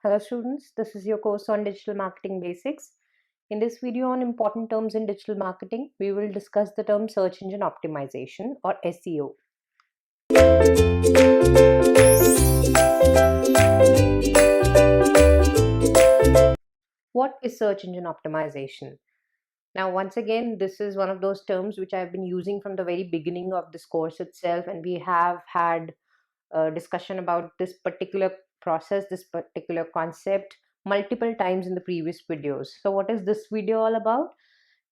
Hello students, this is your course on digital marketing basics. In this video on important terms in digital marketing, we will discuss the term search engine optimization or SEO. What is search engine optimization? Now, once again, this is one of those terms which I've been using from the very beginning of this course itself, and we have had a discussion about this particular process, this particular concept multiple times in the previous videos. So what is this video all about?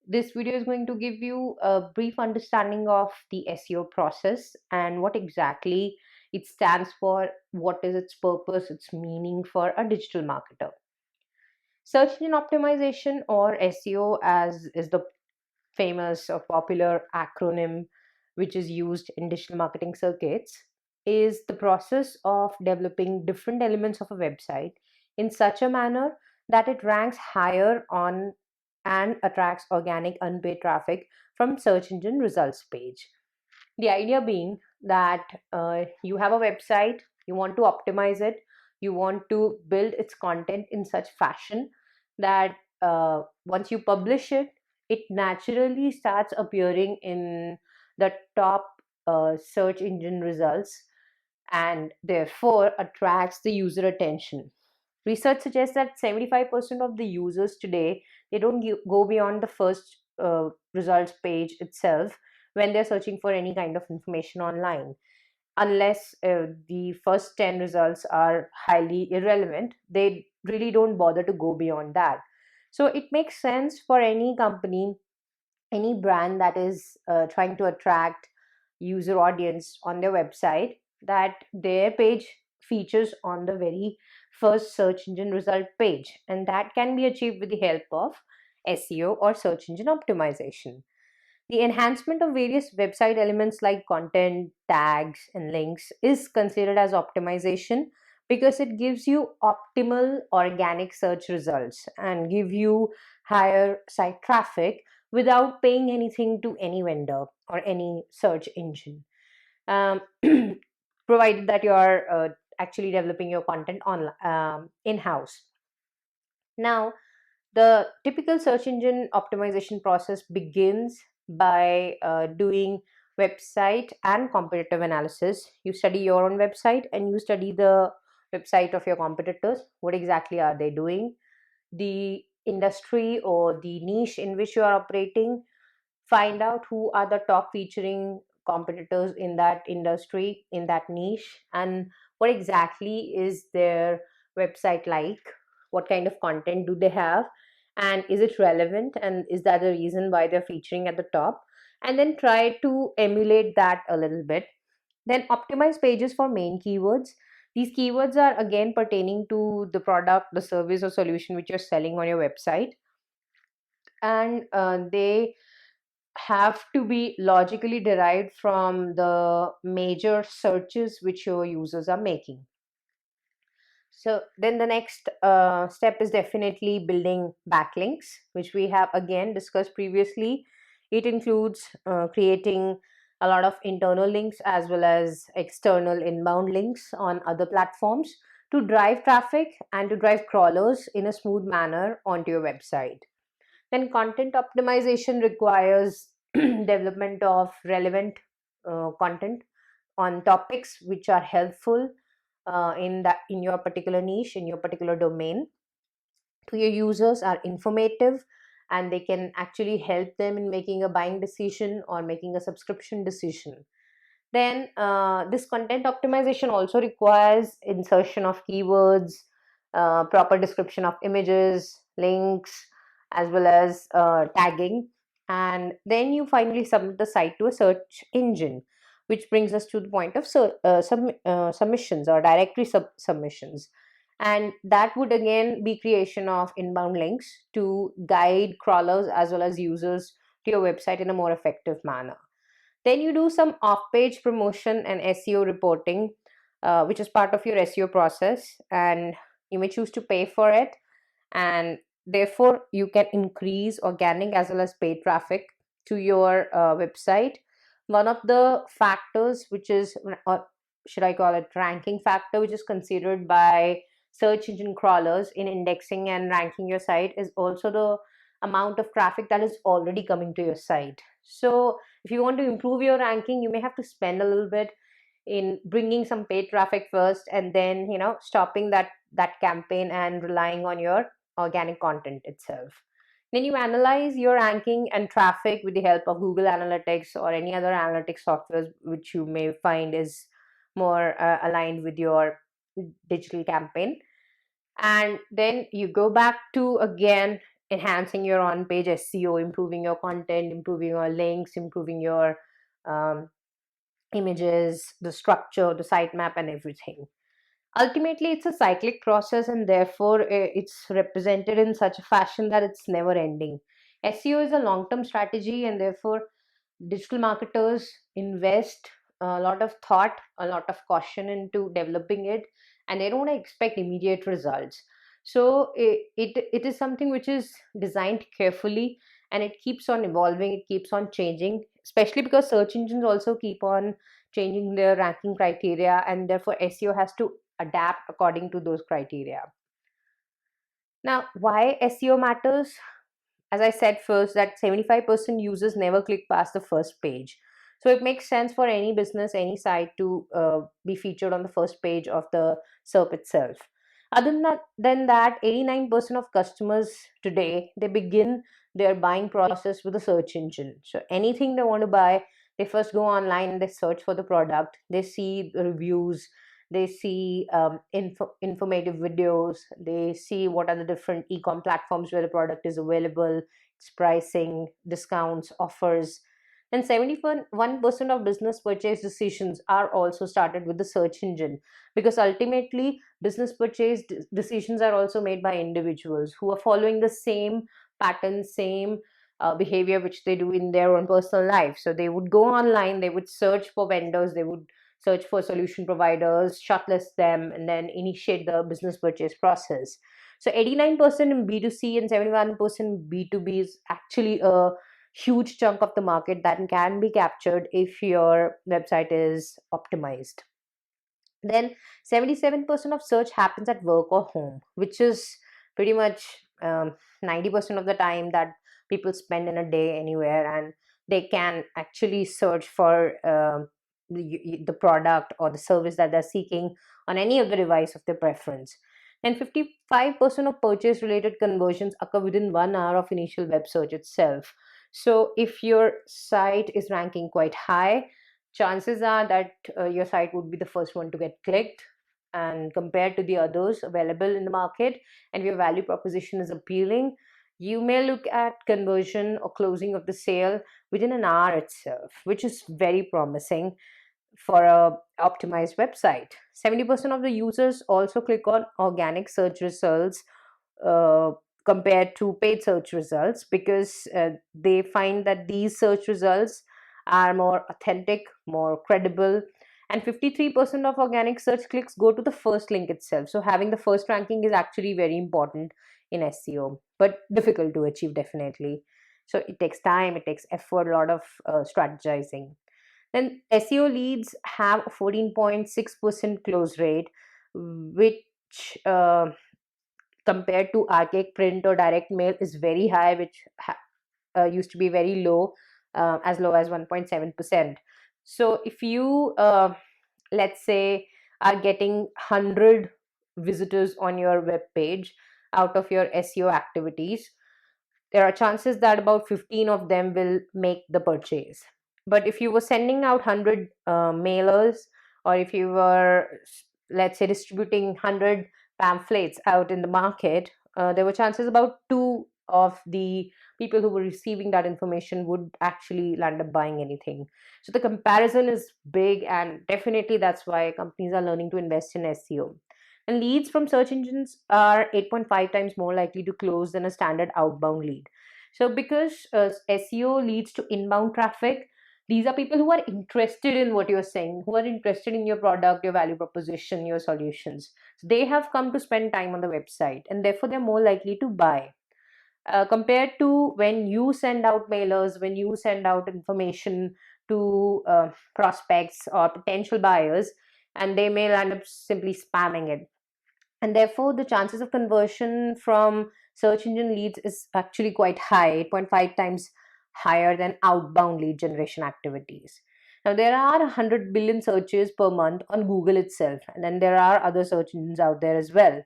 This video is going to give you a brief understanding of the SEO process and what exactly it stands for, what is its purpose, its meaning for a digital marketer. Search engine optimization or SEO, as is the famous or popular acronym which is used in digital marketing circuits, is the process of developing different elements of a website in such a manner that it ranks higher on and attracts organic unpaid traffic from search engine results page. The idea being that you have a website, you want to optimize it, you want to build its content in such fashion that once you publish it, it naturally starts appearing in the top search engine results and therefore attracts the user attention. Research suggests that 75% of the users today, they don't go beyond the first results page itself when they're searching for any kind of information online, unless the first 10 results are highly irrelevant. They really don't bother to go beyond that. So it makes sense for any company, any brand that is trying to attract user audience on their website, that their page features on the very first search engine result page, and that can be achieved with the help of SEO or search engine optimization. The enhancement of various website elements like content, tags, and links is considered as optimization because it gives you optimal organic search results and give you higher site traffic without paying anything to any vendor or any search engine, um, provided that you are actually developing your content on in-house. Now, the typical search engine optimization process begins by doing website and competitive analysis. You study your own website and you study the website of your competitors. What exactly are they doing? The industry or the niche in which you are operating. Find out who are the top featuring competitors in that industry, in that niche, and what exactly is their website like, what kind of content do they have, and is it relevant, and is that the reason why they're featuring at the top, and then try to emulate that a little bit. Then optimize pages for main keywords. These keywords are again pertaining to the product, the service, or solution which you're selling on your website, and they have to be logically derived from the major searches which your users are making. So then the next step is definitely building backlinks, which we have again discussed previously. It includes creating a lot of internal links as well as external inbound links on other platforms to drive traffic and to drive crawlers in a smooth manner onto your website. Then content optimization requires development of relevant content on topics which are helpful in your particular niche, in your particular domain, to your users, are informative, and they can actually help them in making a buying decision or making a subscription decision. Then this content optimization also requires insertion of keywords, proper description of images, links, as well as tagging. And then you finally submit the site to a search engine, which brings us to the point of submissions or directory submissions. And that would again be creation of inbound links to guide crawlers as well as users to your website in a more effective manner. Then you do some off-page promotion and SEO reporting, which is part of your SEO process, and you may choose to pay for it. And therefore, you can increase organic as well as paid traffic to your website. One of the factors, which is, or should I call it ranking factor, which is considered by search engine crawlers in indexing and ranking your site is also the amount of traffic that is already coming to your site. So if you want to improve your ranking, you may have to spend a little bit in bringing some paid traffic first, and then stopping that campaign and relying on your organic content itself. Then you analyze your ranking and traffic with the help of Google Analytics or any other analytics software which you may find is more aligned with your digital campaign. And then you go back to again enhancing your on page SEO, improving your content, improving your links, improving your um, images, the structure, the sitemap, and everything. Ultimately, it's a cyclic process, and therefore it's represented in such a fashion that it's never ending. SEO is a long term strategy, and therefore digital marketers invest a lot of thought, a lot of caution into developing it, and they don't expect immediate results. So it is something which is designed carefully, and it keeps on evolving, it keeps on changing, especially because search engines also keep on changing their ranking criteria, and therefore SEO has to adapt according to those criteria. Now, why SEO matters? As I said first, that 75% users never click past the first page. So it makes sense for any business, any site to be featured on the first page of the SERP itself. Other than that, 89% of customers today, they begin their buying process with a search engine. So anything they want to buy, they first go online and they search for the product. They see the reviews, they see informative videos, they see what are the different e-com platforms where the product is available, its pricing, discounts, offers. And 71% of business purchase decisions are also started with the search engine, because ultimately business purchase decisions are also made by individuals who are following the same pattern, same behavior which they do in their own personal life. So they would go online, they would search for vendors, they would search for solution providers, shortlist them, and then initiate the business purchase process. So 89% in B2C and 71% B2B is actually a huge chunk of the market that can be captured if your website is optimized. Then 77% of search happens at work or home, which is pretty much 90% of the time that people spend in a day anywhere, and they can actually search for the product or the service that they're seeking on any of the device of their preference. And 55% of purchase related conversions occur within 1 hour of initial web search itself. So if your site is ranking quite high, chances are that your site would be the first one to get clicked and compared to the others available in the market, and your value proposition is appealing, you may look at conversion or closing of the sale within an hour itself, which is very promising for a optimized website. 70% of the users also click on organic search results uh, compared to paid search results, because they find that these search results are more authentic, more credible. And 53% of organic search clicks go to the first link itself. So having the first ranking is actually very important in SEO, but difficult to achieve, definitely. So it takes time, it takes effort, a lot of strategizing. Then SEO leads have a 14.6% close rate, which compared to archaic print or direct mail is very high, which used to be very low as 1.7%. So if you, let's say, are getting 100 visitors on your web page out of your SEO activities, there are chances that about 15 of them will make the purchase. But if you were sending out 100 mailers, or if you were, let's say, distributing 100 pamphlets out in the market, there were chances about two of the people who were receiving that information would actually land up buying anything. So the comparison is big, and definitely that's why companies are learning to invest in SEO. And leads from search engines are 8.5 times more likely to close than a standard outbound lead. So, because SEO leads to inbound traffic, these are people who are interested in what you're saying, who are interested in your product, your value proposition, your solutions. So they have come to spend time on the website, and therefore they're more likely to buy. Compared to when you send out mailers, when you send out information to prospects or potential buyers, and they may end up simply spamming it. and therefore the chances of conversion from search engine leads is actually quite high, 8.5 times higher than outbound lead generation activities. Now there are 100 billion searches per month on Google itself, and then there are other search engines out there as well,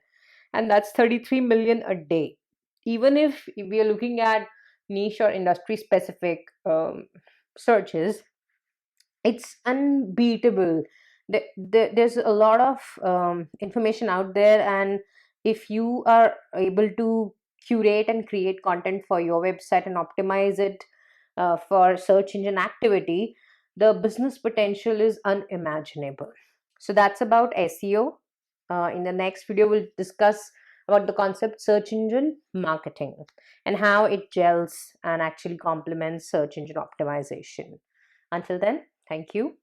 and that's 33 million a day. Even if we are looking at niche or industry specific searches, it's unbeatable. There's a lot of information out there, and if you are able to curate and create content for your website and optimize it for search engine activity, the business potential is unimaginable. So that's about SEO. In the next video, we'll discuss about the concept search engine marketing and how it gels and actually complements search engine optimization. Until then, thank you.